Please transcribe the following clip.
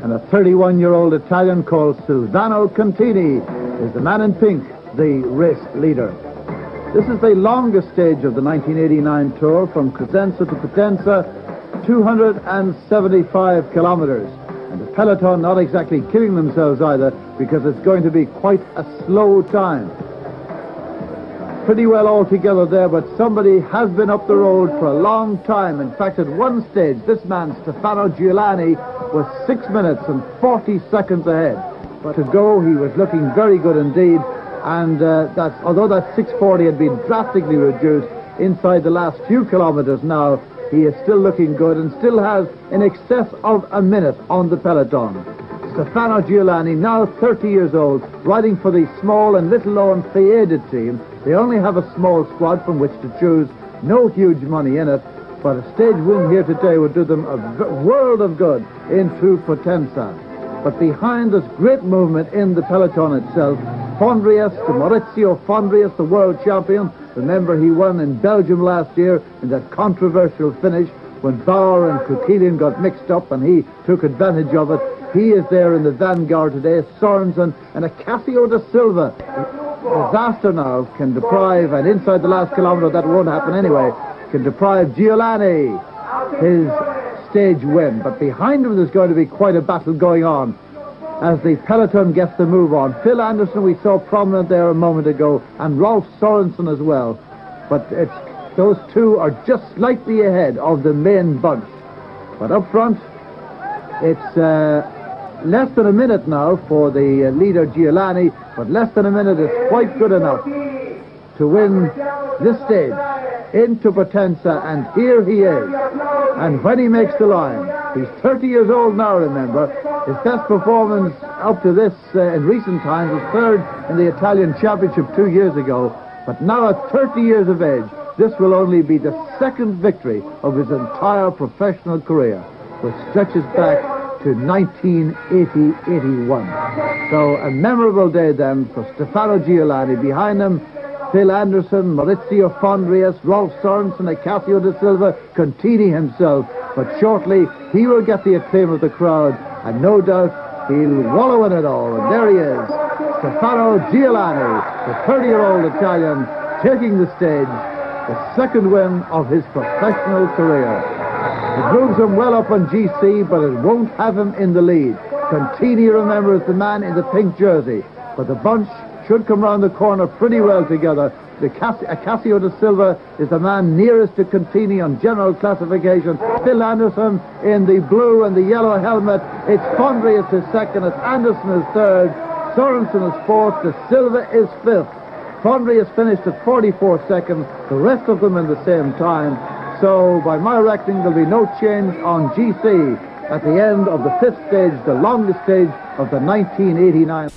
And a 31-year-old Italian called Silvano Contini is the man in pink, the race leader. This is the longest stage of the 1989 Tour, from Cosenza to Potenza, 275 kilometers. And the peloton not exactly killing themselves either, because it's going to be quite a slow time. Pretty well all together there, but somebody has been up the road for a long time. In fact, at one stage, this man, Stefano Giuliani, was 6 minutes and 40 seconds ahead. But to go, he was looking very good indeed. And although that 6:40 had been drastically reduced inside the last few kilometers now, he is still looking good and still has in excess of a minute on the peloton. Stefano Giuliani, now 30 years old, riding for the small and little-known Fiede team. They only have a small squad from which to choose, no huge money in it, but a stage win here today would do them a world of good into Potenza. But behind this great movement in the peloton itself, Maurizio Fondrias, the world champion. Remember, he won in Belgium last year in that controversial finish when Bauer and Kukilin got mixed up, and he took advantage of it. He is there in the vanguard today. Sorensen and Acacio da Silva. Disaster now can deprive, and inside the last kilometre, that won't happen anyway, can deprive Giuliani his stage win. But behind him there's going to be quite a battle going on as the peloton gets the move on. Phil Anderson we saw prominent there a moment ago, and Rolf Sorensen as well. But those two are just slightly ahead of the main bunch. But up front, it's less than a minute now for the leader Giuliani, but less than a minute is quite good enough to win this stage into Potenza, and here he is. And when he makes the line, he's 30 years old now, remember. His best performance up to this in recent times was third in the Italian Championship 2 years ago. But now at 30 years of age, this will only be the second victory of his entire professional career, which stretches back to 1980-81. So a memorable day then for Stefano Giuliani. Behind him, Phil Anderson, Maurizio Fondrias, Rolf Sorensen, Acacio da Silva, Contini himself. But shortly, he will get the acclaim of the crowd, and no doubt he'll wallow in it all. And there he is, Stefano Giuliani, the 30-year-old Italian, taking the stage, the second win of his professional career. It moves him well up on GC, but it won't have him in the lead. Contini, remember, is the man in the pink jersey. But the bunch should come round the corner pretty well together. Acacio da Silva is the man nearest to Contini on general classification. Phil Anderson in the blue and the yellow helmet. It's Fondrias is second, it's Anderson is third, Sorensen is fourth, da Silva is fifth. Fondrias finished at 44 seconds, the rest of them in the same time. So by my reckoning, there'll be no change on GC at the end of the fifth stage, the longest stage of the 1989.